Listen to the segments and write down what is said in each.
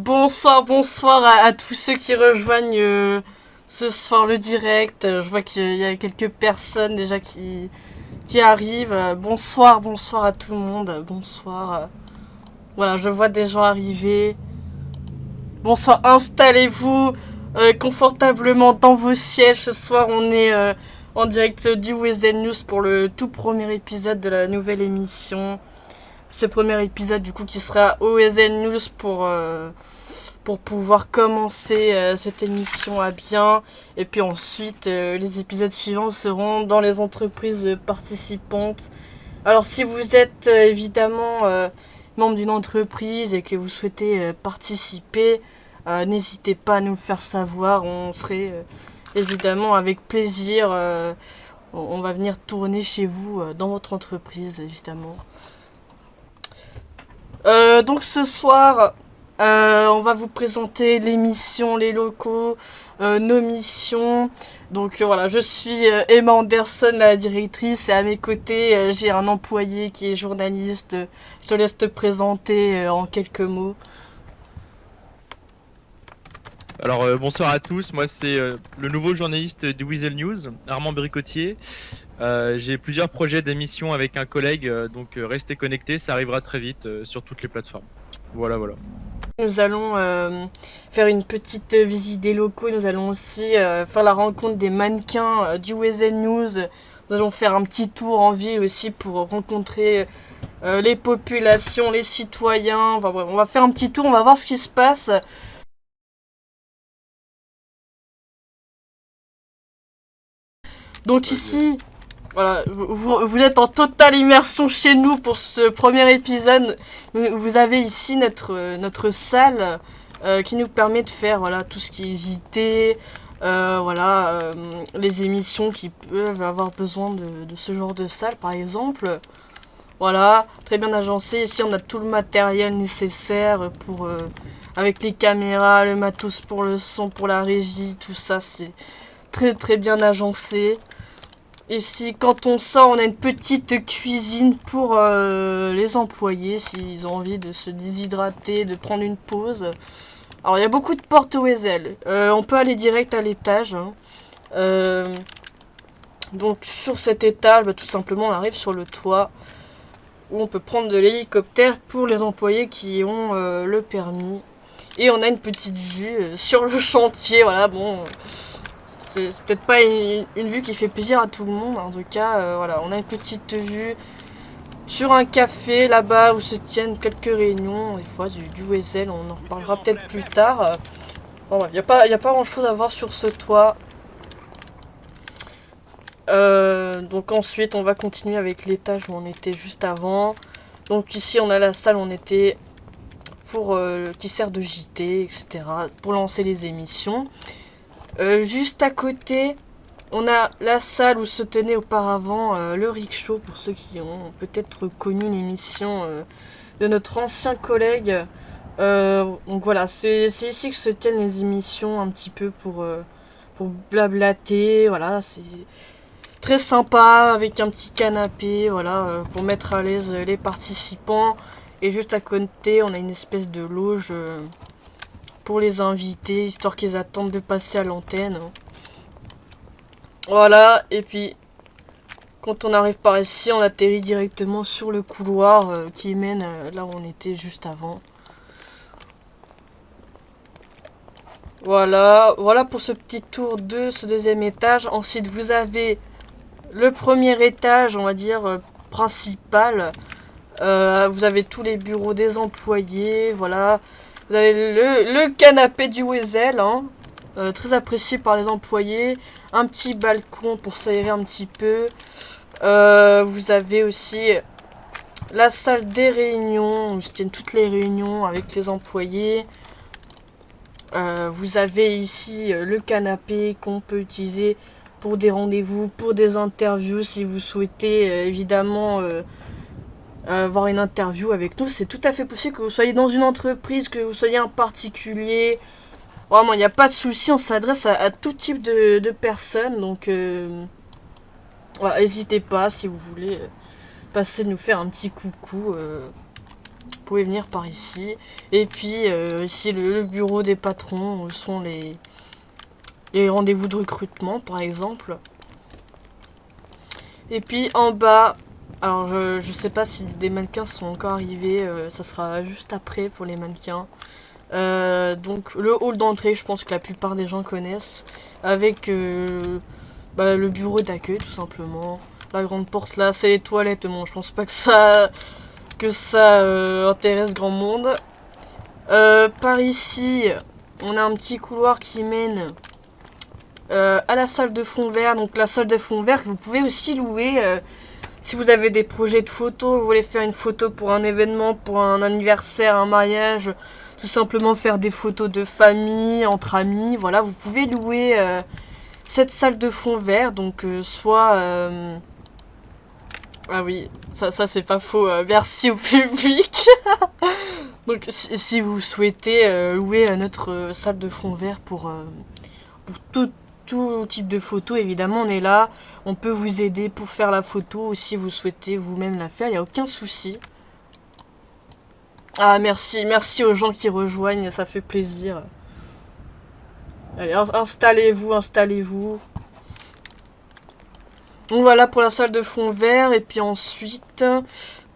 Bonsoir à tous ceux qui rejoignent ce soir le direct. Je vois qu'il y a quelques personnes déjà qui arrivent. Bonsoir à tout le monde. Bonsoir. Voilà, je vois des gens arriver. Bonsoir, installez-vous confortablement dans vos sièges. Ce soir, on est en direct du Weasel News pour le tout premier épisode de la nouvelle émission. Ce premier épisode du coup qui sera au Weasel News pour pouvoir commencer cette émission à bien. Et puis ensuite, les épisodes suivants seront dans les entreprises participantes. Alors si vous êtes évidemment membre d'une entreprise et que vous souhaitez participer, n'hésitez pas à nous faire savoir. On serait évidemment avec plaisir. On va venir tourner chez vous dans votre entreprise évidemment. Donc ce soir, on va vous présenter l'émission, les locaux, nos missions. Donc voilà, je suis Emma Anderson, la directrice, et à mes côtés, j'ai un employé qui est journaliste. Je te laisse te présenter en quelques mots. Alors bonsoir à tous, moi c'est le nouveau journaliste du Weasel News, Armand Bricotier. J'ai plusieurs projets d'émission avec un collègue, donc restez connectés, ça arrivera très vite sur toutes les plateformes. Voilà. Nous allons faire une petite visite des locaux. Nous allons aussi faire la rencontre des mannequins du Weasel News. Nous allons faire un petit tour en ville aussi pour rencontrer les populations, les citoyens. Enfin, bref, on va faire un petit tour, on va voir ce qui se passe. Donc ici, voilà, vous êtes en totale immersion chez nous pour ce premier épisode. Vous avez ici notre salle qui nous permet de faire voilà, tout ce qui est JT, les émissions qui peuvent avoir besoin de ce genre de salle par exemple. Voilà, très bien agencé. Ici on a tout le matériel nécessaire pour avec les caméras, le matos pour le son, pour la régie, tout ça c'est très bien agencé. Ici, quand on sort, on a une petite cuisine pour les employés s'ils ont envie de se déshydrater, de prendre une pause. Alors, il y a beaucoup de portes au Weasel. On peut aller direct à l'étage. Hein. Donc, sur cet étage, tout simplement, on arrive sur le toit où on peut prendre de l'hélicoptère pour les employés qui ont le permis. Et on a une petite vue sur le chantier. Voilà, bon... C'est peut-être pas une vue qui fait plaisir à tout le monde. En tout cas, voilà, on a une petite vue sur un café là-bas où se tiennent quelques réunions, des fois du Weasel. On en reparlera peut-être plus tard. Bon, bref, y a pas grand-chose à voir sur ce toit. Donc ensuite, on va continuer avec l'étage où on était juste avant. Donc ici, on a la salle où on était pour qui sert de JT, etc. pour lancer les émissions. Juste à côté, on a la salle où se tenait auparavant le Rickshaw, pour ceux qui ont peut-être connu l'émission de notre ancien collègue. Donc voilà, c'est ici que se tiennent les émissions un petit peu pour blablater. Voilà, c'est très sympa avec un petit canapé, voilà, pour mettre à l'aise les participants. Et juste à côté, on a une espèce de loge pour les invités, histoire qu'ils attendent de passer à l'antenne. Voilà, et puis quand on arrive par ici, on atterrit directement sur le couloir qui mène là où on était juste avant. Voilà pour ce petit tour de ce deuxième étage. Ensuite, vous avez le premier étage, on va dire, principal. Vous avez tous les bureaux des employés, voilà. Vous avez le canapé du Weasel, hein, très apprécié par les employés. Un petit balcon pour s'aérer un petit peu. Vous avez aussi la salle des réunions où se tiennent toutes les réunions avec les employés. Vous avez ici le canapé qu'on peut utiliser pour des rendez-vous, pour des interviews si vous souhaitez évidemment avoir une interview avec nous. C'est tout à fait possible que vous soyez dans une entreprise, que vous soyez un particulier. Vraiment, il n'y a pas de souci, on s'adresse à tout type de personnes. Donc, voilà, n'hésitez pas si vous voulez passer nous faire un petit coucou. Vous pouvez venir par ici. Et puis ici le bureau des patrons où sont les rendez-vous de recrutement par exemple. Et puis en bas, alors je sais pas si des mannequins sont encore arrivés, ça sera juste après pour les mannequins. Donc le hall d'entrée, je pense que la plupart des gens connaissent, avec le bureau d'accueil tout simplement. La grande porte là, c'est les toilettes. Bon, je pense pas que ça intéresse grand monde. Par ici, on a un petit couloir qui mène à la salle de fond vert. Donc la salle de fond vert que vous pouvez aussi louer si vous avez des projets de photos, vous voulez faire une photo pour un événement, pour un anniversaire, un mariage, tout simplement faire des photos de famille, entre amis, voilà, vous pouvez louer cette salle de fond vert, donc ah oui, ça c'est pas faux, merci au public. Donc si vous souhaitez louer notre salle de fond vert pour tout type de photo, évidemment on est là, on peut vous aider pour faire la photo ou si vous souhaitez vous-même la faire, il n'y a aucun souci. Ah merci aux gens qui rejoignent, ça fait plaisir. Allez, installez-vous. Donc voilà pour la salle de fond vert et puis ensuite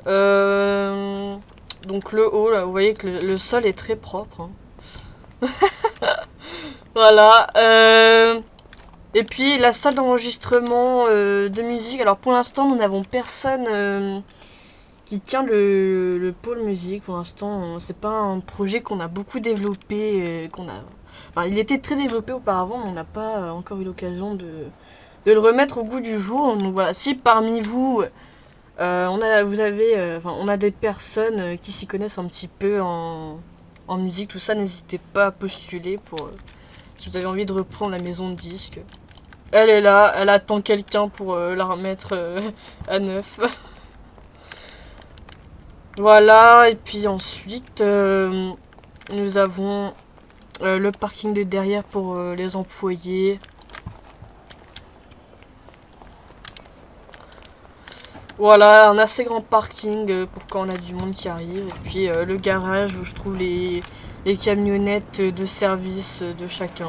donc le haut là, vous voyez que le sol est très propre. Hein. Voilà. Et puis la salle d'enregistrement de musique. Alors pour l'instant nous n'avons personne qui tient le pôle musique. Pour l'instant c'est pas un projet qu'on a beaucoup développé. Enfin, il était très développé auparavant mais on n'a pas encore eu l'occasion de le remettre au goût du jour. Donc voilà, si parmi vous on a des personnes qui s'y connaissent un petit peu en musique, tout ça, n'hésitez pas à postuler pour si vous avez envie de reprendre la maison de disques. Elle est là, elle attend quelqu'un pour la remettre à neuf. Voilà, et puis ensuite, nous avons le parking de derrière pour les employés. Voilà, un assez grand parking pour quand on a du monde qui arrive. Et puis le garage où je trouve les camionnettes de service de chacun.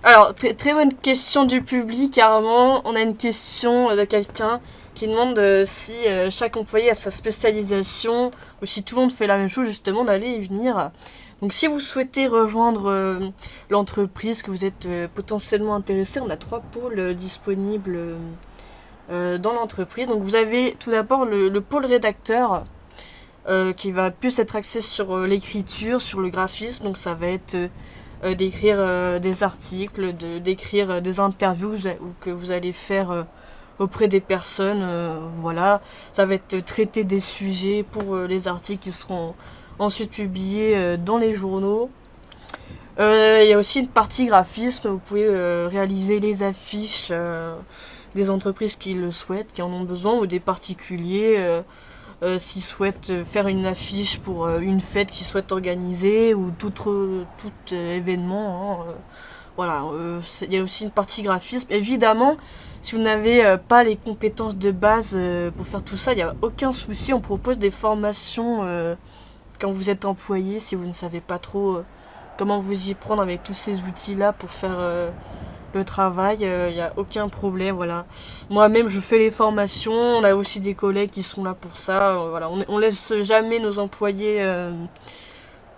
Alors, très bonne question du public, carrément. On a une question de quelqu'un qui demande si chaque employé a sa spécialisation ou si tout le monde fait la même chose, justement, d'aller et venir. Donc, si vous souhaitez rejoindre l'entreprise, que vous êtes potentiellement intéressé, on a 3 pôles disponibles dans l'entreprise. Donc, vous avez tout d'abord le pôle rédacteur qui va plus être axé sur l'écriture, sur le graphisme. Donc, ça va être d'écrire des articles, d'écrire des interviews que vous allez faire auprès des personnes. Voilà, ça va être traiter des sujets pour les articles qui seront ensuite publiés dans les journaux. Il y a aussi une partie graphisme, vous pouvez réaliser les affiches des entreprises qui le souhaitent, qui en ont besoin, ou des particuliers s'ils souhaitent faire une affiche pour une fête qu'ils souhaitent organiser ou tout événement. Hein, voilà, il y a aussi une partie graphisme. Évidemment, si vous n'avez pas les compétences de base pour faire tout ça, il n'y a aucun souci. On propose des formations quand vous êtes employé, si vous ne savez pas trop comment vous y prendre avec tous ces outils-là pour faire le travail, il n'y a aucun problème, voilà. Moi-même, je fais les formations, on a aussi des collègues qui sont là pour ça, voilà. On laisse jamais nos employés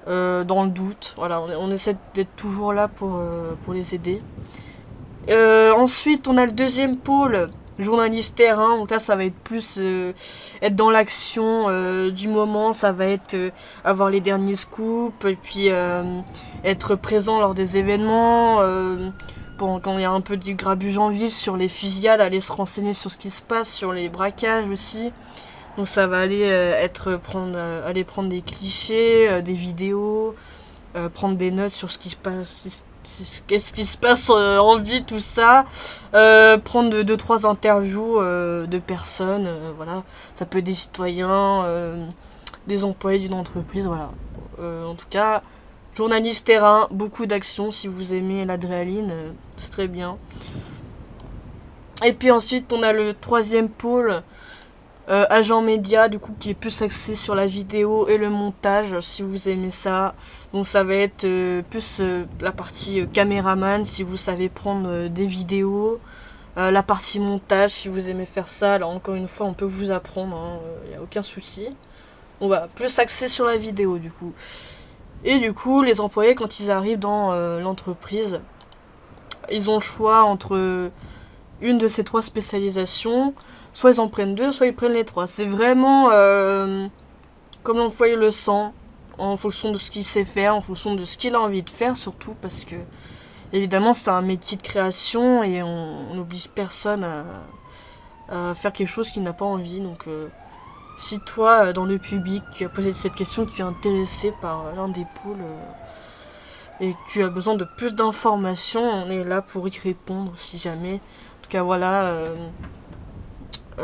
dans le doute, voilà. On essaie d'être toujours là pour les aider. Ensuite, on a le deuxième pôle, journaliste terrain, donc là, ça va être plus être dans l'action du moment, ça va être avoir les derniers scoops, et puis être présent lors des événements, quand il y a un peu du grabuge en ville sur les fusillades, aller se renseigner sur ce qui se passe, sur les braquages aussi. Donc ça va aller aller prendre des clichés, des vidéos, prendre des notes sur ce qui se passe, qu'est-ce qui se passe en ville, tout ça. Prendre 2-3 interviews de personnes, voilà. Ça peut être des citoyens, des employés d'une entreprise, voilà. En tout cas, journaliste terrain, beaucoup d'action. Si vous aimez l'adrénaline, c'est très bien. Et puis ensuite, on a le troisième pôle Agent média, du coup, qui est plus axé sur la vidéo et le montage, si vous aimez ça. Donc ça va être plus la partie caméraman, si vous savez prendre des vidéos. La partie montage, si vous aimez faire ça. Alors encore une fois, on peut vous apprendre, il n'y a aucun souci. Donc voilà, plus axé sur la vidéo, du coup. Et du coup, les employés, quand ils arrivent dans l'entreprise, ils ont le choix entre une de ces trois spécialisations. Soit ils en prennent deux, soit ils prennent les trois. C'est vraiment comme l'employé le sent, en fonction de ce qu'il sait faire, en fonction de ce qu'il a envie de faire, surtout parce que, évidemment, c'est un métier de création et on n'oblige personne à faire quelque chose qu'il n'a pas envie. Donc, si toi, dans le public, tu as posé cette question, tu es intéressé par l'un des pôles et que tu as besoin de plus d'informations, on est là pour y répondre si jamais. En tout cas, voilà.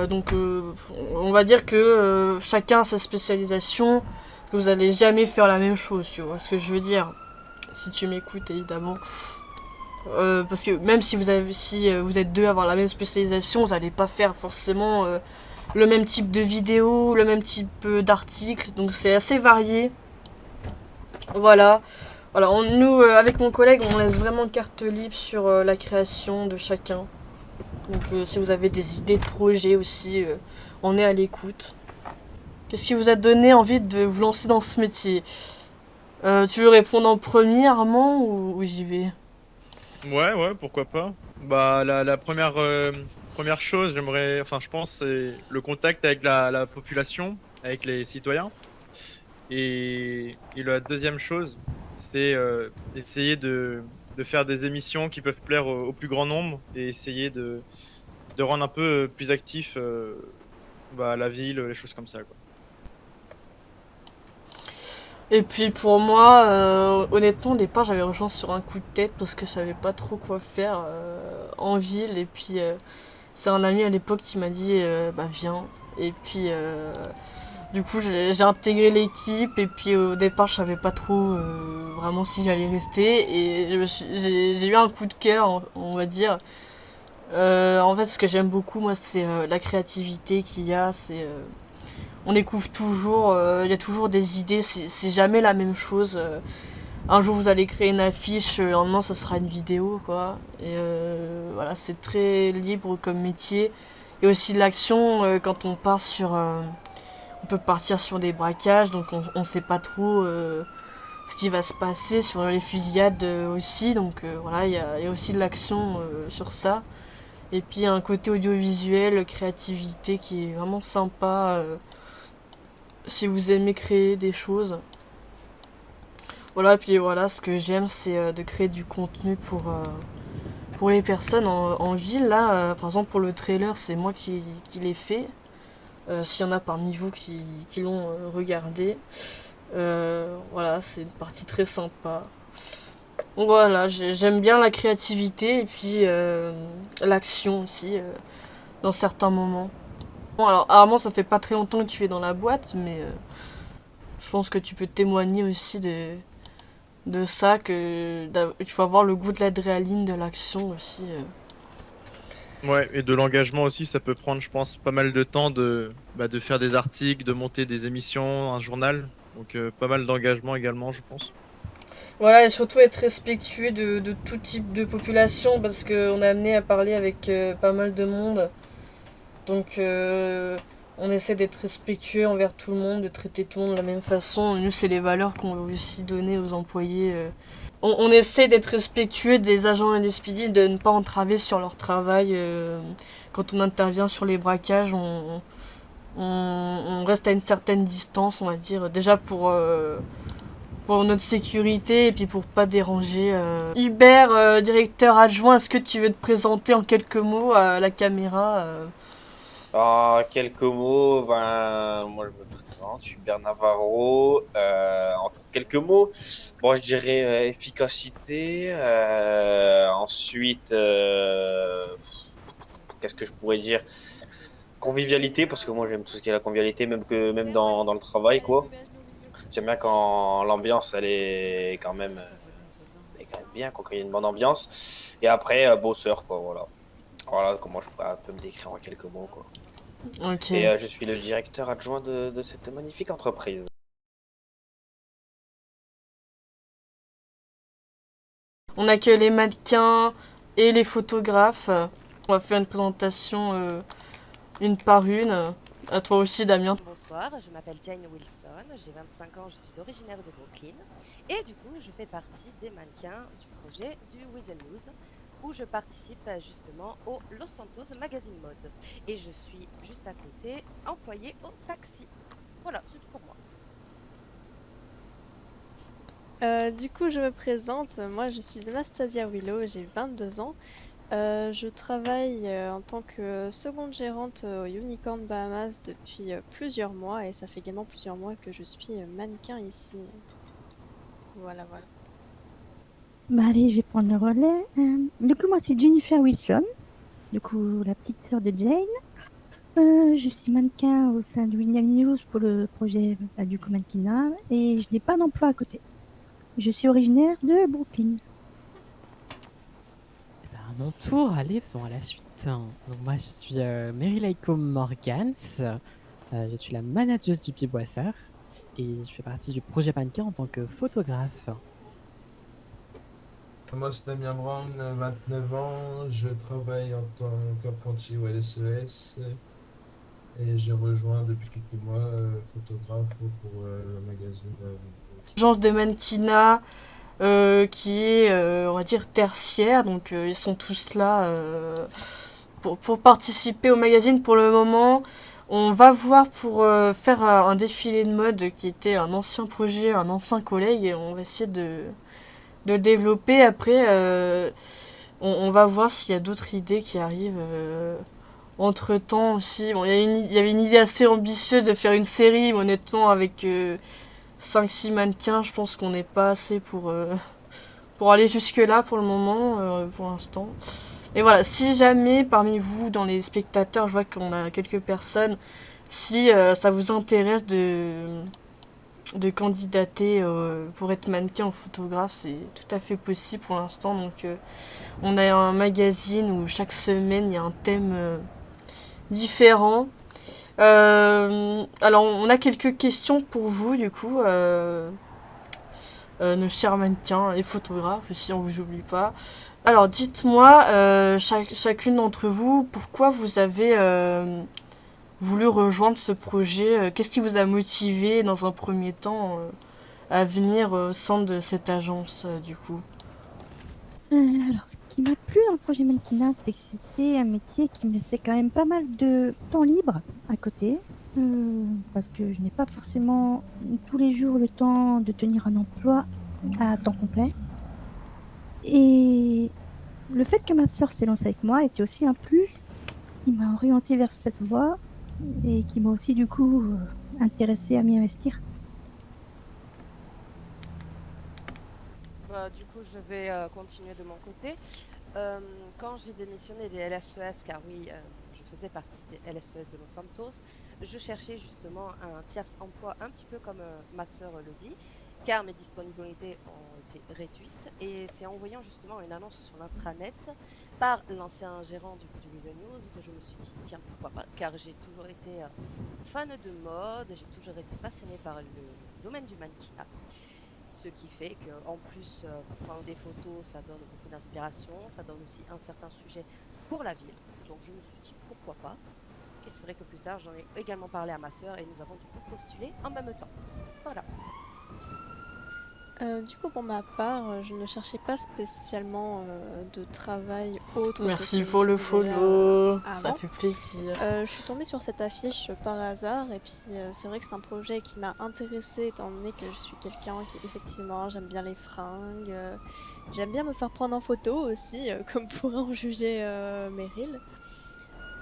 Donc on va dire que chacun a sa spécialisation, que vous allez jamais faire la même chose, tu vois ce que je veux dire, si tu m'écoutes évidemment. Parce que même si vous êtes deux à avoir la même spécialisation, vous n'allez pas faire forcément le même type de vidéo, le même type d'article, donc c'est assez varié. Voilà. Voilà, nous, avec mon collègue, on laisse vraiment carte libre sur la création de chacun. Donc si vous avez des idées de projets aussi, on est à l'écoute. Qu'est-ce qui vous a donné envie de vous lancer dans ce métier? Tu veux répondre en premier, Armand, ou j'y vais? Ouais, ouais, pourquoi pas. Bah, la première chose, je pense, c'est le contact avec la population, avec les citoyens. Et la deuxième chose, c'est essayer de faire des émissions qui peuvent plaire au plus grand nombre et essayer de rendre un peu plus actif la ville, les choses comme ça, quoi. Et puis pour moi, honnêtement, au départ, j'avais rejoint sur un coup de tête parce que je savais pas trop quoi faire en ville. Et puis c'est un ami à l'époque qui m'a dit bah viens. Et puis du coup, j'ai intégré l'équipe et puis au départ, je savais pas trop vraiment si j'allais rester et j'ai eu un coup de cœur, on va dire. En fait, ce que j'aime beaucoup, moi, c'est la créativité qu'il y a. On découvre toujours, il y a toujours des idées. C'est jamais la même chose. Un jour, vous allez créer une affiche, le lendemain, ça sera une vidéo, quoi. Et voilà, c'est très libre comme métier. Et aussi l'action, quand on part sur on peut partir sur des braquages, donc on sait pas trop ce qui va se passer sur les fusillades aussi. Donc voilà, il y a aussi de l'action sur ça. Et puis un côté audiovisuel, créativité qui est vraiment sympa si vous aimez créer des choses. Voilà, et puis voilà, ce que j'aime c'est de créer du contenu pour les personnes en ville. Là, par exemple pour le trailer, c'est moi qui l'ai fait. S'il y en a parmi vous qui l'ont regardé. Voilà, c'est une partie très sympa. Donc voilà, j'aime bien la créativité et puis l'action aussi dans certains moments. Bon, alors, Armand, ça fait pas très longtemps que tu es dans la boîte, mais je pense que tu peux témoigner aussi de ça, il faut avoir le goût de l'adrénaline, de l'action aussi. Ouais, et de l'engagement aussi, ça peut prendre, je pense, pas mal de temps de faire des articles, de monter des émissions, un journal. Donc, pas mal d'engagement également, je pense. Voilà, et surtout être respectueux de tout type de population, parce qu'on est amené à parler avec pas mal de monde. Donc, on essaie d'être respectueux envers tout le monde, de traiter tout le monde de la même façon. Nous, c'est les valeurs qu'on veut aussi donner aux employés. On essaie d'être respectueux des agents NSPD, de ne pas entraver sur leur travail. Quand on intervient sur les braquages, on reste à une certaine distance, on va dire. Déjà pour notre sécurité et puis pour pas déranger. Hubert, directeur adjoint, est-ce que tu veux te présenter en quelques mots à la caméra En quelques mots, moi je me présente, je suis Bernard Navarro. En quelques mots, bon, je dirais efficacité. Ensuite, qu'est-ce que je pourrais dire? Convivialité, parce que moi j'aime tout ce qui est la convivialité, même dans le travail, quoi. J'aime bien quand l'ambiance elle est quand même bien, quand il y a une bonne ambiance. Et après, bosseur, quoi, voilà. Voilà comment je pourrais un peu me décrire en quelques mots, quoi. Ok. Et je suis le directeur adjoint de cette magnifique entreprise. On a que les mannequins et les photographes. On va faire une présentation une par une. À toi aussi, Damien. Bonsoir, je m'appelle Jane Wilson, j'ai 25 ans, je suis originaire de Brooklyn et du coup je fais partie des mannequins du projet du Weasel News où je participe justement au Los Santos Magazine Mode et je suis juste à côté employée au taxi. Voilà, c'est tout pour moi. Du coup, je me présente. Moi, je suis Anastasia Willow, j'ai 22 ans. Je travaille en tant que seconde gérante au Unicorn Bahamas depuis plusieurs mois et ça fait également plusieurs mois que je suis mannequin ici. Voilà, voilà. Bah allez, je vais prendre le relais. Du coup, moi, c'est Jennifer Wilson, du coup, la petite sœur de Jane. Je suis mannequin au sein de William News pour le projet du coup mannequinat et je n'ai pas d'emploi à côté. Je suis originaire de Brooklyn. Eh ben, à mon tour, allez, faisons à la suite. Donc moi, je suis Mary Laiko Morgans. Je suis la manageuse du Piboisseur et je fais partie du projet mannequin en tant que photographe. Moi, c'est Damien Brown, 29 ans. Je travaille en tant qu'apprenti au LSES et j'ai rejoint depuis quelques mois photographe pour le magazine. Agence de mannequinat qui est, on va dire, tertiaire. Donc, ils sont tous là pour participer au magazine. Pour le moment, on va voir pour faire un défilé de mode qui était un ancien projet, un ancien collègue. Et on va essayer de le développer. Après, on va voir s'il y a d'autres idées qui arrivent. Entre-temps aussi, bon, il y avait une idée assez ambitieuse de faire une série, mais honnêtement, avec 5-6 mannequins, je pense qu'on n'est pas assez pour aller jusque-là pour le moment, pour l'instant. Et voilà, si jamais parmi vous, dans les spectateurs, je vois qu'on a quelques personnes, si ça vous intéresse de candidater pour être mannequin ou photographe, c'est tout à fait possible pour l'instant. Donc, on a un magazine où chaque semaine, il y a un thème différent. Alors, on a quelques questions pour vous, du coup. Nos chers mannequins et photographes aussi, on vous oublie pas. Alors, dites-moi, chacune d'entre vous, pourquoi vous avez voulu rejoindre ce projet? Qu'est-ce qui vous a motivé dans un premier temps à venir au sein de cette agence, du coup? Alors, ce qui m'a plu dans le projet mannequinat, c'est que c'était un métier qui me laissait quand même pas mal de temps libre à côté. Parce que je n'ai pas forcément tous les jours le temps de tenir un emploi à temps complet. Et le fait que ma sœur s'est lancée avec moi était aussi un plus qui m'a orientée vers cette voie et qui m'a aussi du coup intéressée à m'y investir. Du coup je vais continuer de mon côté. Quand j'ai démissionné des LSES, car oui, je faisais partie des LSES de Los Santos, je cherchais justement un tiers emploi un petit peu comme ma sœur le dit, car mes disponibilités ont été réduites et c'est en voyant justement une annonce sur l'intranet par l'ancien gérant du Weasel News que je me suis dit tiens pourquoi pas, car j'ai toujours été fan de mode, j'ai toujours été passionnée par le domaine du mannequinat. Ce qui fait qu'en plus, prendre des photos, ça donne beaucoup d'inspiration, ça donne aussi un certain sujet pour la ville. Donc je me suis dit pourquoi pas. Et c'est vrai que plus tard, j'en ai également parlé à ma sœur et nous avons du coup postulé en même temps. Voilà. Du coup, pour ma part, je ne cherchais pas spécialement de travail autre que Merci celui pour le que je faisais follow, ça avant. fait plaisir. Je suis tombée sur cette affiche par hasard et puis c'est vrai que c'est un projet qui m'a intéressée étant donné que je suis quelqu'un qui effectivement j'aime bien les fringues, j'aime bien me faire prendre en photo aussi, comme pourrait en juger Meryl.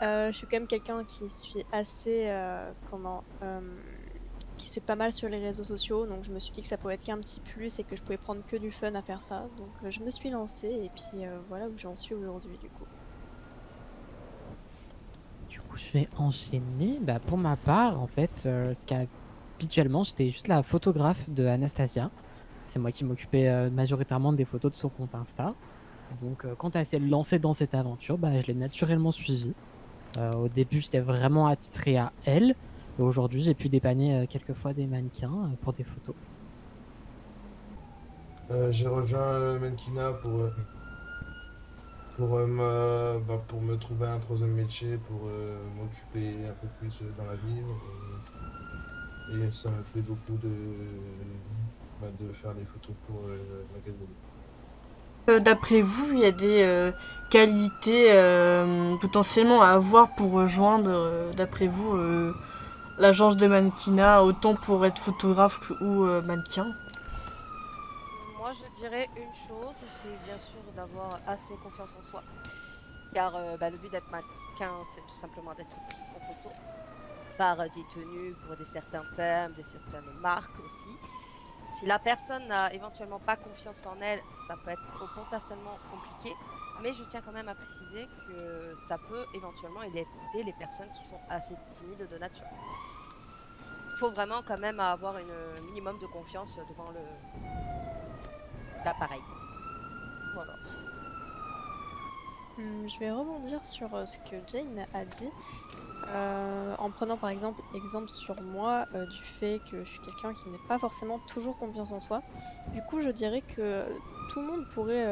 Je suis quand même quelqu'un qui suis assez qui suit pas mal sur les réseaux sociaux, donc je me suis dit que ça pouvait être qu'un petit plus et que je pouvais prendre que du fun à faire ça. Donc je me suis lancée et puis voilà où j'en suis aujourd'hui du coup. Du coup, je vais enchaîner. Bah, pour ma part, en fait, habituellement, j'étais juste la photographe de Anastasia. C'est moi qui m'occupais majoritairement des photos de son compte Insta. Donc, quand elle s'est lancée dans cette aventure, bah, je l'ai naturellement suivie. Au début, j'étais vraiment attitrée à elle. Et aujourd'hui, j'ai pu dépanner quelquefois des mannequins pour des photos. J'ai rejoint Menkina pour me trouver un troisième métier, pour m'occuper un peu plus dans la ville. Et ça me plaît beaucoup de faire des photos pour le magazine. D'après vous, il y a des qualités potentiellement à avoir pour rejoindre, d'après vous, l'agence de mannequinat, autant pour être photographe ou mannequin? Moi, je dirais une chose, c'est bien sûr d'avoir assez confiance en soi. Car le but d'être mannequin, c'est tout simplement d'être pris en photo par des tenues pour des certains thèmes, des certaines marques aussi. Si la personne n'a éventuellement pas confiance en elle, ça peut être potentiellement compliqué. Mais je tiens quand même à préciser que ça peut éventuellement aider les personnes qui sont assez timides de nature. Il faut vraiment quand même avoir un minimum de confiance devant l'appareil. Voilà. Je vais rebondir sur ce que Jane a dit, en prenant par exemple sur moi du fait que je suis quelqu'un qui n'a pas forcément toujours confiance en soi. Du coup, je dirais que tout le monde pourrait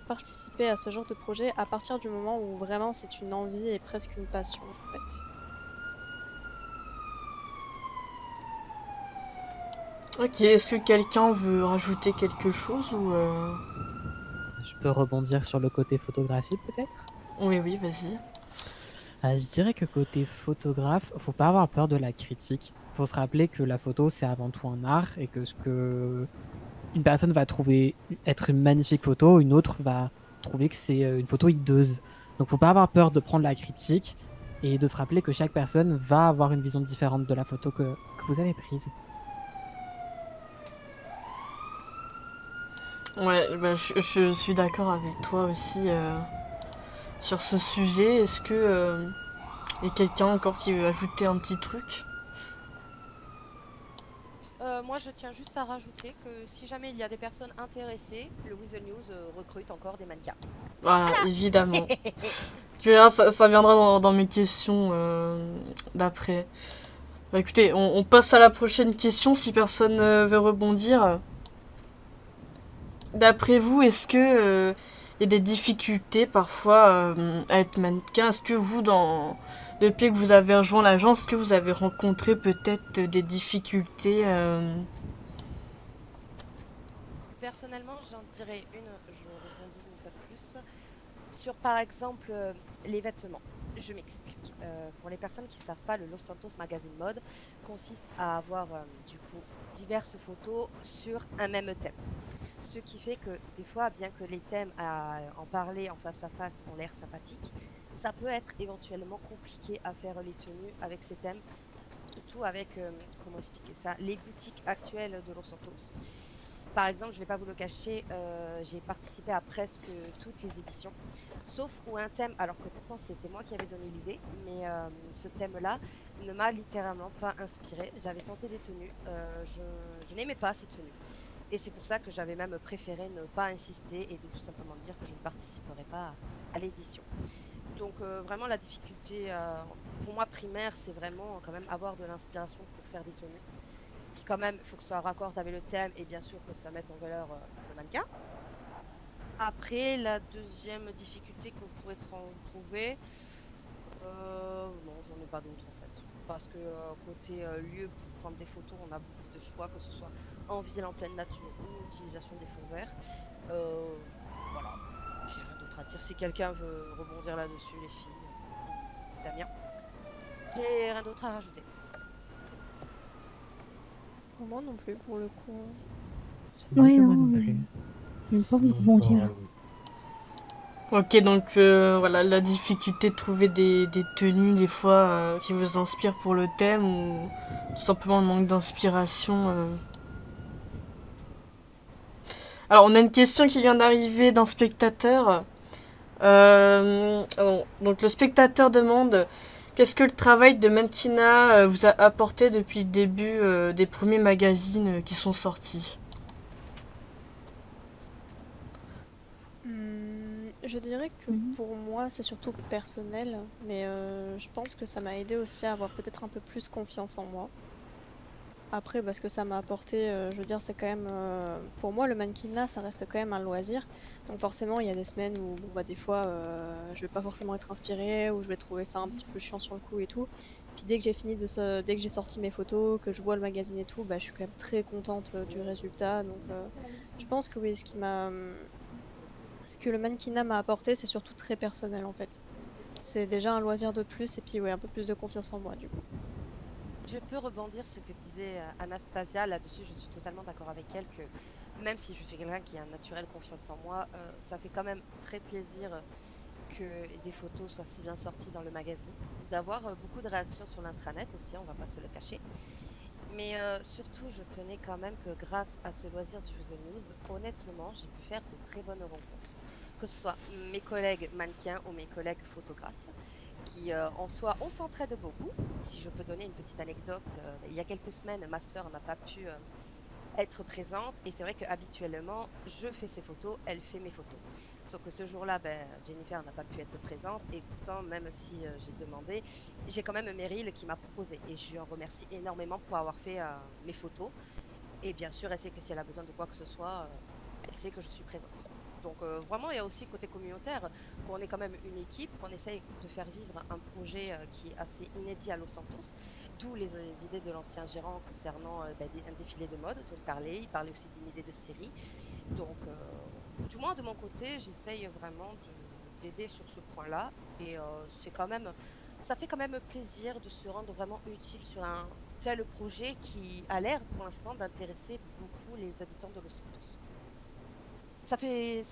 participer à ce genre de projet à partir du moment où vraiment c'est une envie et presque une passion en fait. Ok, est-ce que quelqu'un veut rajouter quelque chose ou Je peux rebondir sur le côté photographie peut-être. Oui, oui, vas-y. Je dirais que côté photographe, faut pas avoir peur de la critique. Faut se rappeler que la photo, c'est avant tout un art et que ce que une personne va trouver être une magnifique photo, une autre va trouver que c'est une photo hideuse. Donc faut pas avoir peur de prendre la critique et de se rappeler que chaque personne va avoir une vision différente de la photo que vous avez prise. Ouais, bah, je suis d'accord avec toi aussi sur ce sujet. Est-ce que y a quelqu'un encore qui veut ajouter un petit truc? Moi, je tiens juste à rajouter que si jamais il y a des personnes intéressées, le Weasel News recrute encore des mannequins. Voilà, évidemment. Tu verras, ça viendra dans mes questions d'après. Bah écoutez, on passe à la prochaine question si personne veut rebondir. D'après vous, est-ce que y a des difficultés parfois à être mannequin? Est-ce que vous, depuis que vous avez rejoint l'agence, est-ce que vous avez rencontré peut-être des difficultés Personnellement, j'en dirais une, je rebondis une fois de plus, sur par exemple les vêtements. Je m'explique. Pour les personnes qui ne savent pas, le Los Santos Magazine Mode consiste à avoir du coup diverses photos sur un même thème. Ce qui fait que des fois, bien que les thèmes à en parler en face à face ont l'air sympathiques, ça peut être éventuellement compliqué à faire les tenues avec ces thèmes, surtout avec, comment expliquer ça, les boutiques actuelles de Los Santos. Par exemple, je ne vais pas vous le cacher, j'ai participé à presque toutes les éditions, sauf où un thème, alors que pourtant c'était moi qui avais donné l'idée, mais ce thème-là ne m'a littéralement pas inspiré. J'avais tenté des tenues, je n'aimais pas ces tenues. Et c'est pour ça que j'avais même préféré ne pas insister et de tout simplement dire que je ne participerai pas à l'édition. Donc vraiment la difficulté, pour moi primaire, c'est vraiment quand même avoir de l'inspiration pour faire des tenues. Qui quand même, il faut que ça raccorde avec le thème et bien sûr que ça mette en valeur le mannequin. Après, la deuxième difficulté que vous pourrez trouver, non, j'en ai pas d'autres en fait. Parce que côté lieu pour prendre des photos, on a beaucoup de choix, que ce soit en ville, en pleine nature ou l'utilisation des fonds verts. Voilà, j'ai rien d'autre à dire. Si quelqu'un veut rebondir là-dessus, les filles, Damien, j'ai rien d'autre à rajouter. Pour moi non plus, pour le coup. Ouais, Moi non, non plus. je n'ai pas envie de rebondir. Ok, donc voilà, la difficulté de trouver des tenues des fois qui vous inspirent pour le thème ou tout simplement le manque d'inspiration. Alors, on a une question qui vient d'arriver d'un spectateur. Donc, le spectateur demande qu'est-ce que le travail de mannequinat vous a apporté depuis le début des premiers magazines qui sont sortis? Je dirais que Mhm. pour moi, c'est surtout personnel, mais je pense que ça m'a aidé aussi à avoir peut-être un peu plus confiance en moi. Après, ce que ça m'a apporté, je veux dire, c'est quand même, pour moi, le mannequinat, ça reste quand même un loisir. Donc forcément, il y a des semaines où, bon, des fois, je vais pas forcément être inspirée, ou je vais trouver ça un petit peu chiant sur le coup et tout. Puis dès que j'ai sorti mes photos, que je vois le magazine et tout, je suis quand même très contente du résultat. Donc, je pense que oui, ce que le mannequinat m'a apporté, c'est surtout très personnel en fait. C'est déjà un loisir de plus, et puis ouais, un peu plus de confiance en moi du coup. Je peux rebondir ce que disait Anastasia là-dessus, je suis totalement d'accord avec elle que même si je suis quelqu'un qui a un naturel confiance en moi, ça fait quand même très plaisir que des photos soient si bien sorties dans le magazine, d'avoir beaucoup de réactions sur l'intranet aussi, on va pas se le cacher. Mais surtout, je tenais quand même que grâce à ce loisir du User News, honnêtement, j'ai pu faire de très bonnes rencontres. Que ce soit mes collègues mannequins ou mes collègues photographes, qui en soi, on s'entraide beaucoup. Si je peux donner une petite anecdote, il y a quelques semaines, ma sœur n'a pas pu être présente et c'est vrai qu'habituellement, je fais ses photos, elle fait mes photos. Sauf que ce jour-là, Jennifer n'a pas pu être présente et pourtant, même si j'ai demandé, j'ai quand même Meryl qui m'a proposé et je lui en remercie énormément pour avoir fait mes photos. Et bien sûr, elle sait que si elle a besoin de quoi que ce soit, elle sait que je suis présente. Donc vraiment, il y a aussi côté communautaire, qu'on est quand même une équipe, qu'on essaye de faire vivre un projet qui est assez inédit à Los Santos, d'où les idées de l'ancien gérant concernant un défilé de mode dont il parlait aussi d'une idée de série. Donc du moins de mon côté, j'essaye vraiment d'aider sur ce point-là et c'est quand même, ça fait quand même plaisir de se rendre vraiment utile sur un tel projet qui a l'air pour l'instant d'intéresser beaucoup les habitants de Los Santos. Ça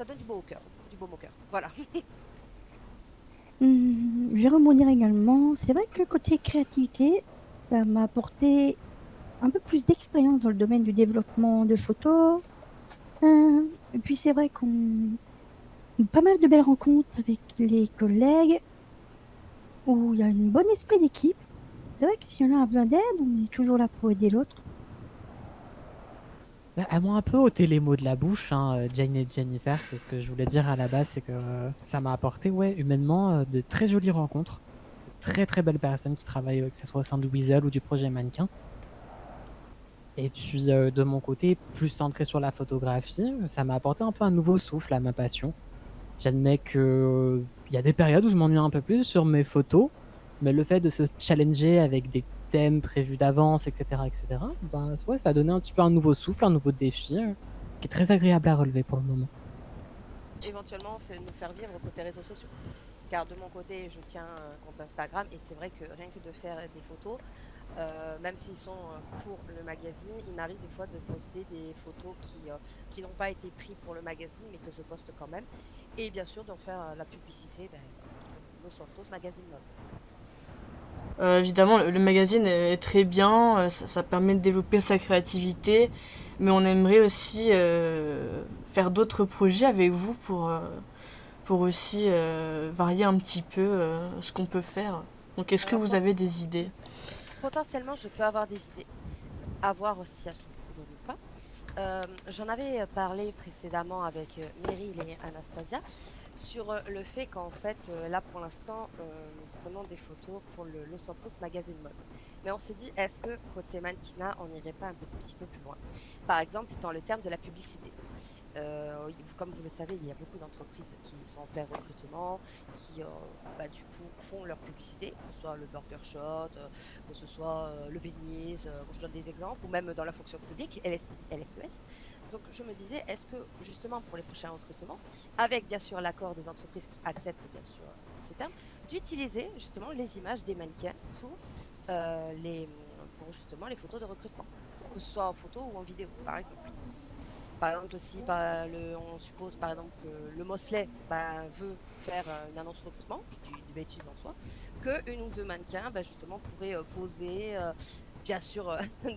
donne du beau au cœur, du baume au cœur. Voilà. Je vais rebondir également. C'est vrai que côté créativité, ça m'a apporté un peu plus d'expérience dans le domaine du développement de photos. Et puis c'est vrai qu'on pas mal de belles rencontres avec les collègues, où il y a un bon esprit d'équipe. C'est vrai que si y en a besoin d'aide, on est toujours là pour aider l'autre. Elle m'a un peu ôté les mots de la bouche, hein, Jane et Jennifer, c'est ce que je voulais dire à la base, c'est que ça m'a apporté, ouais, humainement, de très jolies rencontres, de très très belles personnes qui travaillent, que ce soit au sein de Weasel ou du projet Mannequin. Et puis de mon côté, plus centré sur la photographie, ça m'a apporté un peu un nouveau souffle à ma passion. J'admets que il y a des périodes où je m'ennuie un peu plus sur mes photos, mais le fait de se challenger avec des thèmes prévus d'avance, etc., ouais, ça a donné un petit peu un nouveau souffle, un nouveau défi, qui est très agréable à relever pour le moment. Éventuellement, nous faire vivre côté réseaux sociaux. Car de mon côté, je tiens un compte Instagram et c'est vrai que rien que de faire des photos, même s'ils sont pour le magazine, il m'arrive des fois de poster des photos qui n'ont pas été prises pour le magazine mais que je poste quand même. Et bien sûr d'en faire la publicité de Los Santos Magazine Mode. Évidemment, le magazine est très bien, ça permet de développer sa créativité, mais on aimerait aussi faire d'autres projets avec vous pour aussi varier un petit peu ce qu'on peut faire. Donc, est-ce que Alors vous avez des idées? potentiellement, je peux avoir des idées, à voir si elles sont bonnes ou pas. J'en avais parlé précédemment avec Meryl et Anastasia sur le fait qu'en fait, là pour l'instant, nous prenons des photos pour le Los Santos Magazine Mode. Mais on s'est dit, est-ce que côté mannequinat, on n'irait pas un petit peu plus loin? Par exemple, dans le terme de la publicité. Comme vous le savez, il y a beaucoup d'entreprises qui sont en plein recrutement, qui du coup font leur publicité, que ce soit le Burger Shot, que ce soit le Béniz, je donne des exemples, ou même dans la fonction publique, LSES. Donc je me disais, est-ce que justement pour les prochains recrutements, avec bien sûr l'accord des entreprises qui acceptent bien sûr ce terme, d'utiliser justement les images des mannequins euh, les, pour justement les photos de recrutement, que ce soit en photo ou en vidéo par exemple. Par exemple, si on suppose par exemple que le Mosley veut faire une annonce recrutement, je dis des bêtises en soi, que une ou deux mannequins justement pourraient poser, bien sûr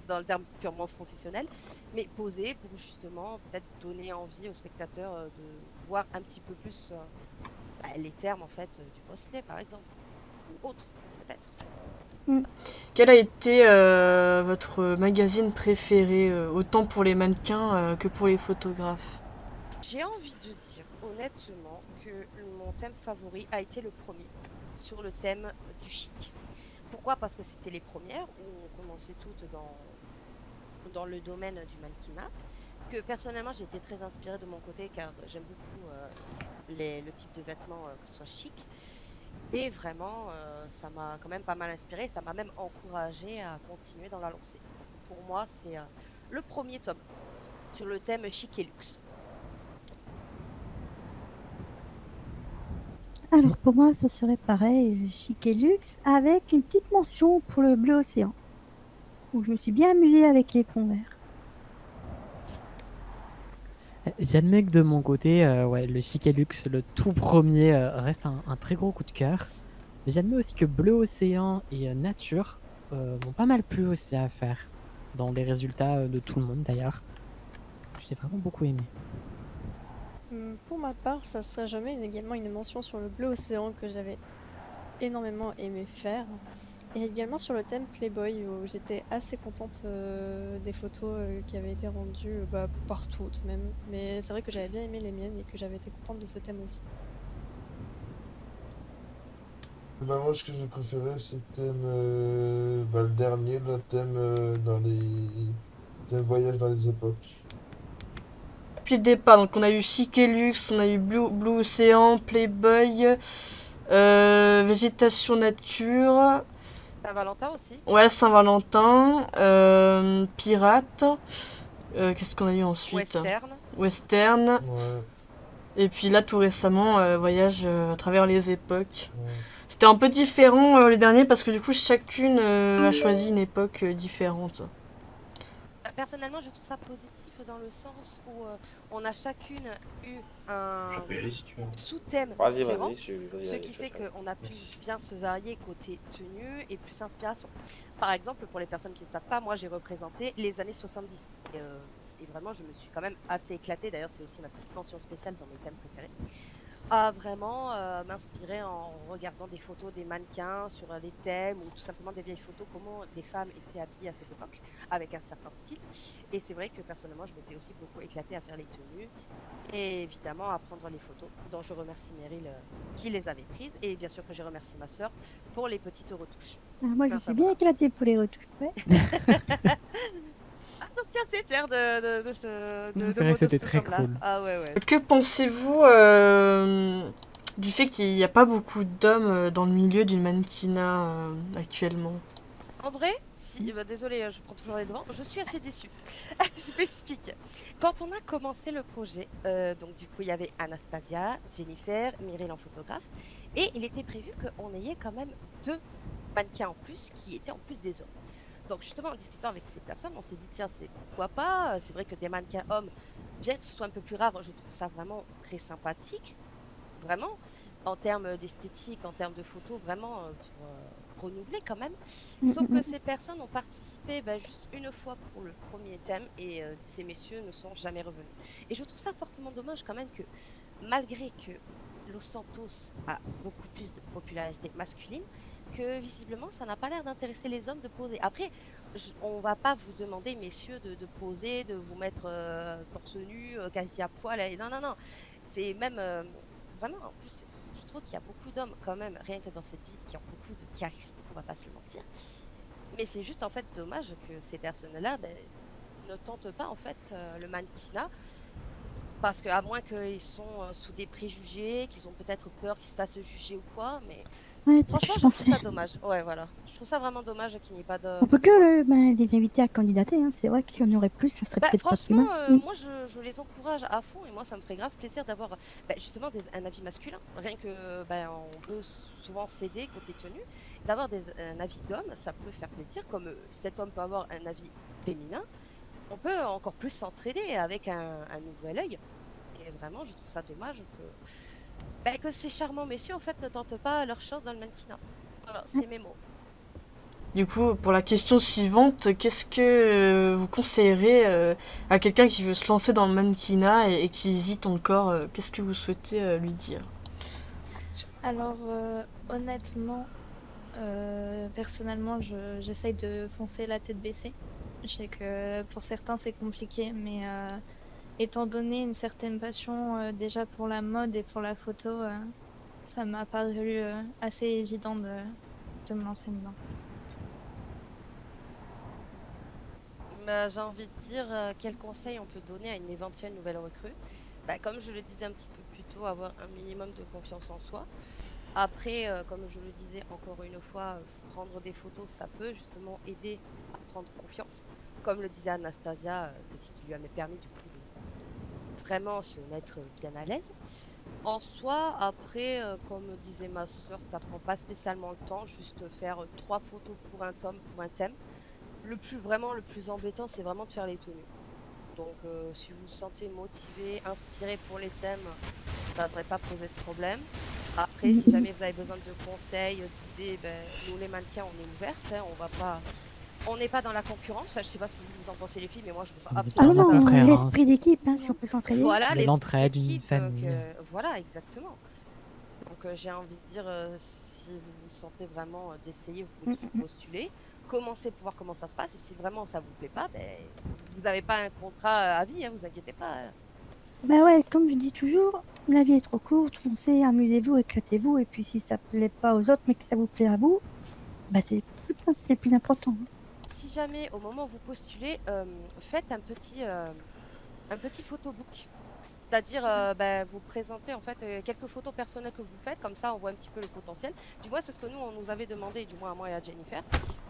dans le terme purement professionnel, mais poser pour justement peut-être donner envie aux spectateurs de voir un petit peu plus les termes en fait du Mosley par exemple, ou autre peut-être. Quel a été votre magazine préféré, autant pour les mannequins que pour les photographes? J'ai envie de dire honnêtement que mon thème favori a été le premier, sur le thème du chic. Pourquoi? Parce que c'était les premières où on commençait toutes dans le domaine du mannequinat. Que personnellement j'ai été très inspirée de mon côté car j'aime beaucoup le type de vêtements que ce soit chic. Et vraiment, ça m'a quand même pas mal inspirée, ça m'a même encouragée à continuer dans la lancée. Pour moi, c'est le premier tome sur le thème chic et luxe. Alors pour moi, ça serait pareil, chic et luxe, avec une petite mention pour le bleu océan, où je me suis bien amusée avec les fonds verts. J'admets que de mon côté, ouais, le chic et luxe, le tout premier, reste un très gros coup de cœur. Mais j'admets aussi que bleu océan et nature m'ont pas mal plu aussi à faire, dans les résultats de tout le monde d'ailleurs. J'ai vraiment beaucoup aimé. Pour ma part, ça serait jamais également une mention sur le bleu océan que j'avais énormément aimé faire. Et également sur le thème Playboy où j'étais assez contente des photos qui avaient été rendues par toutes même. Mais c'est vrai que j'avais bien aimé les miennes et que j'avais été contente de ce thème aussi. Bah, moi, ce que j'ai préféré, c'est le thème, le dernier, le thème dans les thème voyage dans les époques. Depuis le départ, donc on a eu Chic et Luxe, on a eu Blue Océan, Playboy, Végétation Nature, Saint-Valentin aussi. ouais, Saint-Valentin, Pirate, qu'est-ce qu'on a eu ensuite? Western. Western, Ouais, et puis là tout récemment, Voyage à travers les époques. ouais. C'était un peu différent les derniers parce que du coup chacune a choisi une époque différente. Personnellement, je trouve ça positif dans le sens où on a chacune eu un Je peux y aller si tu veux. sous-thème Vas-y, différent, vas-y, ce qui fait qu'on a pu Merci. bien se varier côté tenue et plus inspiration. Par exemple, pour les personnes qui ne savent pas, moi j'ai représenté les années 70. Et vraiment, je me suis quand même assez éclatée. D'ailleurs, c'est aussi ma petite mention spéciale dans mes thèmes préférés. À vraiment m'inspirer en regardant des photos des mannequins sur les thèmes ou tout simplement des vieilles photos, comment les femmes étaient habillées à cette époque avec un certain style. Et c'est vrai que personnellement, je m'étais aussi beaucoup éclatée à faire les tenues et évidemment à prendre les photos, dont je remercie Meryl qui les avait prises et bien sûr que je remercie ma soeur pour les petites retouches. Ah, moi, je me Enfin, suis bien voilà. éclatée pour les retouches. Ouais. Ah, donc, tiens, c'est fier de C'est vrai que c'était très tome-là. cool. Ah ouais, ouais. Que pensez-vous du fait qu'il n'y a pas beaucoup d'hommes dans le milieu du mannequinat actuellement? En vrai, si, désolée, je prends toujours les devants, je suis assez déçue. Je m'explique. Quand on a commencé le projet, donc du coup, il y avait Anastasia, Jennifer, Meryl en photographe, et il était prévu qu'on ait quand même 2 mannequins en plus qui étaient en plus des hommes. Donc justement, en discutant avec ces personnes, on s'est dit, tiens, c'est pourquoi pas, c'est vrai que des mannequins hommes, bien que ce soit un peu plus rare, je trouve ça vraiment très sympathique, vraiment, en termes d'esthétique, en termes de photos, vraiment pour renouveler quand même. Sauf que ces personnes ont participé juste une fois pour le premier thème et ces messieurs ne sont jamais revenus. Et je trouve ça fortement dommage quand même que malgré que Los Santos a beaucoup plus de popularité masculine, que visiblement ça n'a pas l'air d'intéresser les hommes de poser. Après, on va pas vous demander, messieurs, de poser, de vous mettre torse nu, quasi à poil. Non, non, non. C'est même vraiment, en plus, je trouve qu'il y a beaucoup d'hommes quand même, rien que dans cette vie, qui ont beaucoup de charisme, on va pas se le mentir. Mais c'est juste en fait dommage que ces personnes-là ne tentent pas en fait le mannequinat. Parce qu'à moins qu'ils sont sous des préjugés, qu'ils ont peut-être peur qu'ils se fassent juger ou quoi, mais Ouais, franchement, je je trouve pensais. ça dommage. Ouais, voilà. Je trouve ça vraiment dommage qu'il n'y ait pas de. On peut que les inviter à candidater. Hein. C'est vrai que si on y aurait plus, ça serait peut-être pas plus Franchement, mal. moi, je les encourage à fond et moi, ça me ferait grave plaisir d'avoir justement un avis masculin. Rien que on peut souvent céder côté tenue. D'avoir un avis d'homme, ça peut faire plaisir. Comme cet homme peut avoir un avis féminin, on peut encore plus s'entraider avec un nouvel œil. Et vraiment, je trouve ça dommage que ces charmants messieurs, en fait, ne tentent pas leur chance dans le mannequinat. Voilà, c'est mes mots. Du coup, pour la question suivante, qu'est-ce que vous conseillerez à quelqu'un qui veut se lancer dans le mannequinat et qui hésite encore? Qu'est-ce que vous souhaitez lui dire? Alors, honnêtement, personnellement, j'essaye de foncer la tête baissée. Je sais que pour certains, c'est compliqué, mais étant donné une certaine passion déjà pour la mode et pour la photo, ça m'a paru assez évident de me lancer dedans. Bah, j'ai envie de dire, quel conseil on peut donner à une éventuelle nouvelle recrue? Bah, comme je le disais un petit peu plus tôt, avoir un minimum de confiance en soi. Après, comme je le disais encore une fois, prendre des photos, ça peut justement aider à prendre confiance. Comme le disait Anastasia, ce qui lui a permis du coup de vraiment se mettre bien à l'aise. En soi, après, comme disait ma soeur, ça prend pas spécialement le temps, juste faire 3 photos pour un tome, pour un thème. Le plus embêtant, c'est vraiment de faire les tenues. Donc, si vous vous sentez motivé, inspiré pour les thèmes, ça ne devrait pas poser de problème. Après, si jamais vous avez besoin de conseils, d'idées, ben, nous les mannequins, on est ouvertes. Hein, on n'est pas dans la concurrence. Enfin, je sais pas ce que vous en pensez les filles, mais moi, je me sens On est Ah absolument non, au non, contraire, hein, l'esprit d'équipe, hein, si on peut s'entraider. voilà, de l'esprit l'entraide, une d'équipe, famille. voilà, exactement. Donc, j'ai envie de dire, si vous vous sentez vraiment d'essayer, vous pouvez toujours postuler. Commencez pour voir comment ça se passe. Et si vraiment ça vous plaît pas, ben, vous n'avez pas un contrat à vie, hein, vous inquiétez pas. Bah ouais, comme je dis toujours, la vie est trop courte, foncez, amusez-vous, éclatez-vous, et puis si ça plaît pas aux autres, mais que ça vous plaît à vous, bah c'est le plus important. Si jamais, au moment où vous postulez, faites un petit photobook. C'est-à-dire, ben, vous présentez en fait quelques photos personnelles que vous faites, comme ça on voit un petit peu le potentiel. Du moins, c'est ce que nous, on nous avait demandé, du moins à moi et à Jennifer.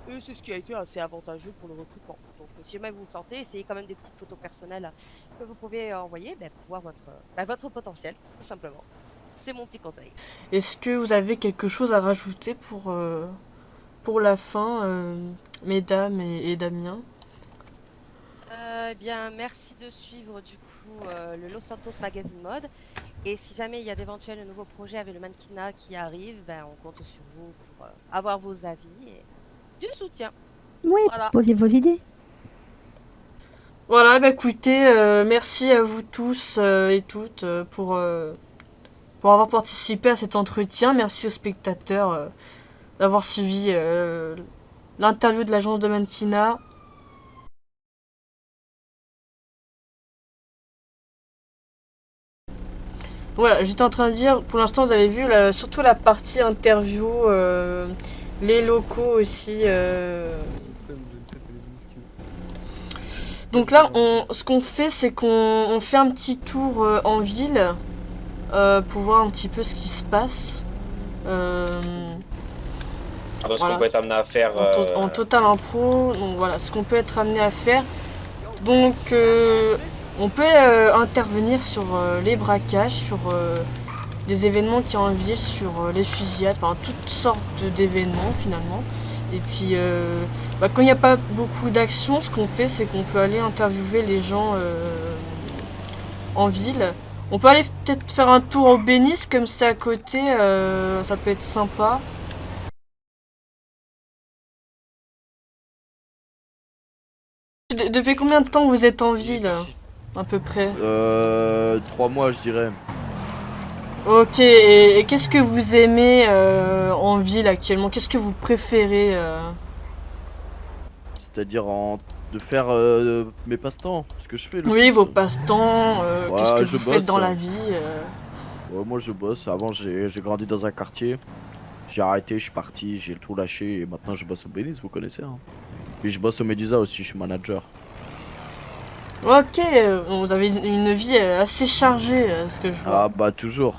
Et c'est ce qui a été assez avantageux pour le recrutement. Donc, si jamais vous le sentez, essayez quand même des petites photos personnelles que vous pouvez envoyer ben, pour voir votre potentiel, tout simplement. C'est mon petit conseil. Est-ce que vous avez quelque chose à rajouter pour la fin, mesdames et Damien? Eh bien, merci de suivre du coup le Los Santos Magazine Mode. Et si jamais il y a d'éventuels nouveaux projets avec le mannequinat qui arrivent, ben, on compte sur vous pour avoir vos avis et du soutien. Oui, Voilà. posez vos idées. Voilà, bah écoutez, merci à vous tous et toutes pour avoir participé à cet entretien. Merci aux spectateurs d'avoir suivi l'interview de l'agence de mannequinat. Voilà, j'étais en train de dire, pour l'instant vous avez vu surtout la partie interview, les locaux aussi. Donc là, ce qu'on fait, c'est qu'on fait un petit tour en ville pour voir un petit peu ce qui se passe. Alors, ce Voilà. qu'on peut être amené à faire. En total impro, donc voilà, ce qu'on peut être amené à faire. Donc, on peut intervenir sur les braquages, sur les événements qu'il y a en ville, sur les fusillades, enfin toutes sortes d'événements finalement. Et puis, quand il n'y a pas beaucoup d'action, ce qu'on fait, c'est qu'on peut aller interviewer les gens en ville. On peut aller peut-être faire un tour au Bénis, comme c'est à côté, ça peut être sympa. Depuis combien de temps vous êtes en ville, à peu près? 3 mois, je dirais. Ok, et qu'est-ce que vous aimez en ville actuellement? Qu'est-ce que vous préférez C'est-à-dire de faire mes passe-temps, ce que je fais. Oui, vos passe-temps, Ouais, qu'est-ce que je vous faites bosse. dans la vie Ouais, moi, je bosse. Avant, j'ai grandi dans un quartier. J'ai arrêté, je suis parti, j'ai tout lâché et maintenant je bosse au Bénis, vous connaissez. Hein. Et je bosse au Medusa aussi, je suis manager. Ok, vous avez une vie assez chargée, ce que je vois. Ah bah toujours.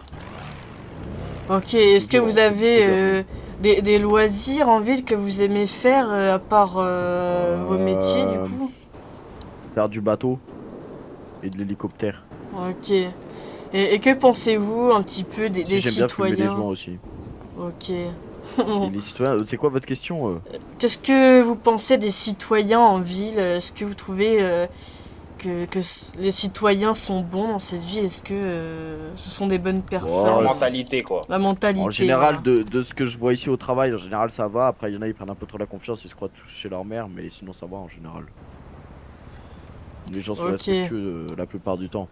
Ok, est-ce que Toujours, vous on fait avez beaucoup d'heures. des loisirs en ville que vous aimez faire à part vos métiers du Euh, coup? Faire du bateau et de l'hélicoptère. Ok. Et que pensez-vous un petit peu des Si, j'aime bien fumer des citoyens? joints aussi. Ok. Et les citoyens, c'est quoi votre question Qu'est-ce que vous pensez des citoyens en ville? Est-ce que vous trouvez que les citoyens sont bons dans cette ville? Est-ce que ce sont des bonnes La personnes? Ouais, mentalité, quoi. La mentalité, En général, voilà. de ce que je vois ici au travail, en général ça va. Après, il y en a, ils prennent un peu trop la confiance, ils se croient tous chez leur mère, mais sinon ça va en général. Les gens sont Ok. respectueux la plupart du temps.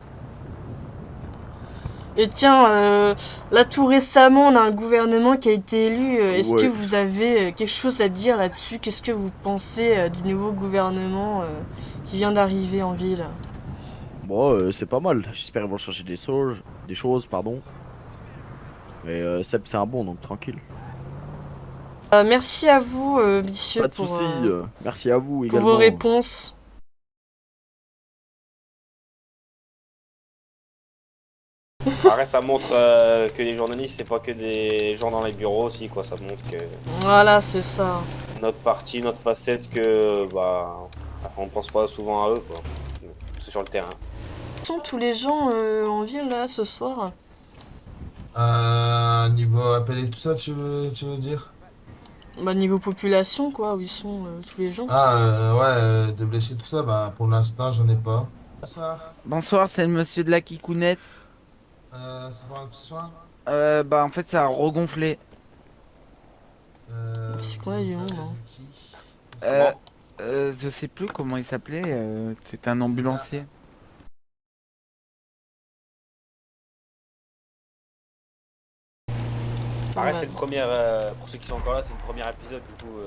Et tiens, là tout récemment, on a un gouvernement qui a été élu. Est-ce que Ouais. vous avez quelque chose à dire là-dessus? Qu'est-ce que vous pensez du nouveau gouvernement qui vient d'arriver en ville? Bon, c'est pas mal. J'espère qu'ils vont changer des choses, pardon. Mais Seb, c'est un bon, donc tranquille. Merci à vous, messieurs, Pas de soucis. Merci à vous pour également. vos réponses. Après, ça montre que les journalistes, c'est pas que des gens dans les bureaux aussi, quoi. Ça montre que Voilà, c'est ça. notre partie, notre facette, que bah, on pense pas souvent à eux, quoi. C'est sur le terrain. Quels sont tous les gens en ville là ce soir? Niveau appel et tout ça, tu veux dire? Bah niveau population quoi, où ils sont tous les gens. Ouais, de blessés, tout ça, bah pour l'instant, j'en ai pas. Bonsoir. Bonsoir, c'est le monsieur de la Kikounette. C'est pour un petit soin? Bah en fait ça a regonflé. C'est qu'on a du monde, hein. Je sais plus comment il s'appelait, c'est un ambulancier. Pareil, c'est le premier, pour ceux qui sont encore là, c'est le premier épisode, du coup,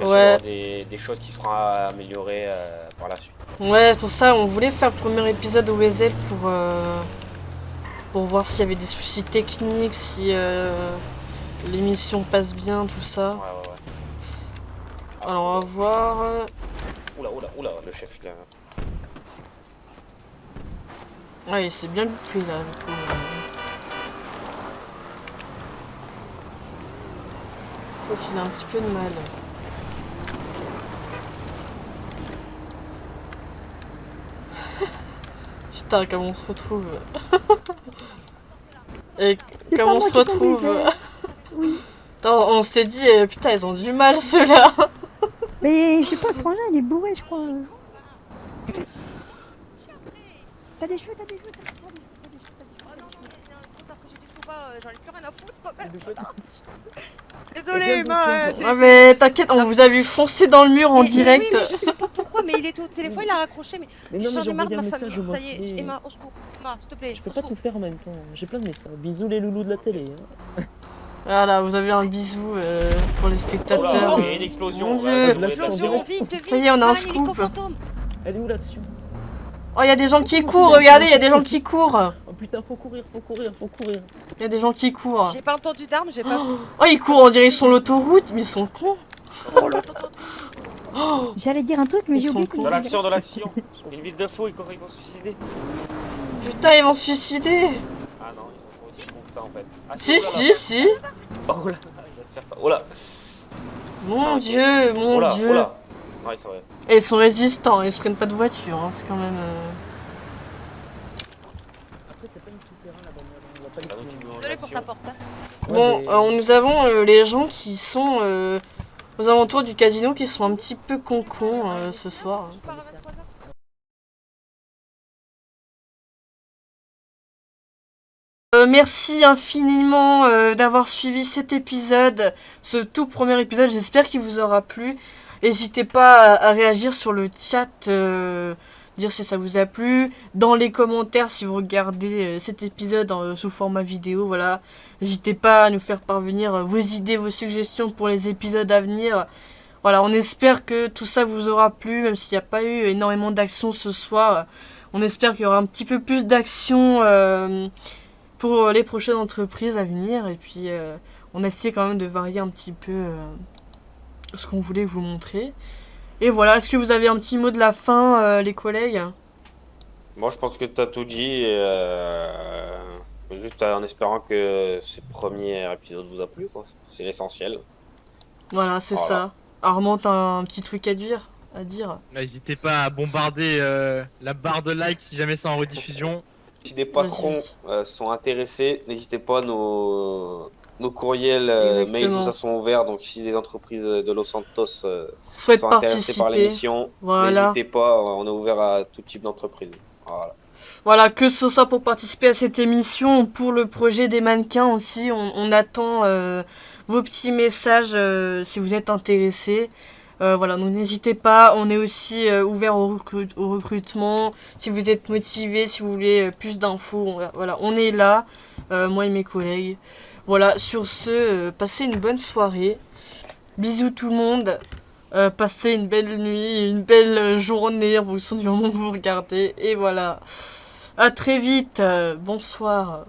il Ouais. y aura des choses qui seront améliorées par la suite. Ouais, pour ça on voulait faire le premier épisode au Wesel pour voir s'il y avait des soucis techniques, si l'émission passe bien, tout ça. Ouais. Alors on va voir. Oula, le chef là. Ouais, il s'est bien loupé là, le pauvre. Faut qu'il ait un petit peu de mal. Putain, comment on se retrouve. Et C'est comment pas on se moi qui retrouve. conduisais. Oui. Attends, on s'était dit, putain, ils ont du mal ceux-là. Mais je sais pas, le frangin, il est bourré, je crois. T'as des cheveux, t'as des cheveux, J'en ai plus rien à foutre quand même. Désolé, Ah mais t'inquiète, on vous a vu foncer dans le mur en direct. Oui, mais je sais pas pourquoi, mais il était au téléphone, il a raccroché, mais non, j'en mais ai marre de envoyé ma un message famille. au Ça y est, Marseillais. Emma, au secours. Emma, s'il te plaît. Je peux pas tout faire en même temps, j'ai plein de messages. Bisous les loulous de la télé. Hein. Voilà, vous avez un bisou pour les spectateurs. Il y a une explosion. Mon dieu. Explosion, vite, vite. Ça y est, on a un hélico scoop. fantôme. Elle est où l'action? Oh, il y a des gens qui courent, regardez, il y a des gens qui courent. Oh putain, faut courir. Il y a des gens qui courent. J'ai pas entendu d'armes, j'ai pas. Oh, ils courent en direction de l'autoroute, mais ils sont cons. Oh, J'allais dire un truc, mais Ils j'ai sont oublié cons. De l'action. Une ville de faux, ils vont se suicider. putain, ils vont se suicider. Ah non, ils sont pas aussi cons que ça en fait. Ah, Si. Oh là, il va se faire. Oh là. Mon dieu, mon dieu. Oh là. Ouais, c'est vrai. Et ils sont résistants, ils se prennent pas de voiture, hein, c'est quand même... Après, c'est pas une tout-terrain là-bas, on va pas Ah, donc, les ils vont en Désolé pour action. ta porte. Hein. Bon, nous avons les gens qui sont aux alentours du casino qui sont un petit peu concons ce soir. Je pars à 23h. Merci infiniment d'avoir suivi cet épisode, ce tout premier épisode, j'espère qu'il vous aura plu. N'hésitez pas à réagir sur le chat, dire si ça vous a plu, dans les commentaires si vous regardez cet épisode sous format vidéo, voilà. N'hésitez pas à nous faire parvenir vos idées, vos suggestions pour les épisodes à venir. Voilà, on espère que tout ça vous aura plu, même s'il n'y a pas eu énormément d'action ce soir. On espère qu'il y aura un petit peu plus d'action pour les prochaines entreprises à venir. Et puis, on a essayé quand même de varier un petit peu ce qu'on voulait vous montrer. Et voilà, est-ce que vous avez un petit mot de la fin, les collègues? Moi, je pense que tu as tout dit. Juste en espérant que ce premier épisode vous a plu, quoi. C'est l'essentiel. Voilà, c'est ça. Armand, t'as un petit truc à dire? N'hésitez pas à bombarder la barre de like si jamais c'est en rediffusion. Si des patrons sont intéressés, n'hésitez pas, nos courriels, mails, tout ça sont ouverts. Donc si les entreprises de Los Santos souhaitent sont intéressées par participer, l'émission, voilà. n'hésitez pas, on est ouvert à tout type d'entreprise. Voilà, que ce soit pour participer à cette émission, pour le projet des mannequins aussi, on attend vos petits messages si vous êtes intéressés. Voilà, donc n'hésitez pas, on est aussi ouvert au recrutement. Si vous êtes motivé, si vous voulez plus d'infos, voilà, on est là, moi et mes collègues. Voilà, sur ce, passez une bonne soirée. Bisous tout le monde. Passez une belle nuit, une belle journée en fonction du moment que vous regardez. Et voilà. À très vite. Bonsoir.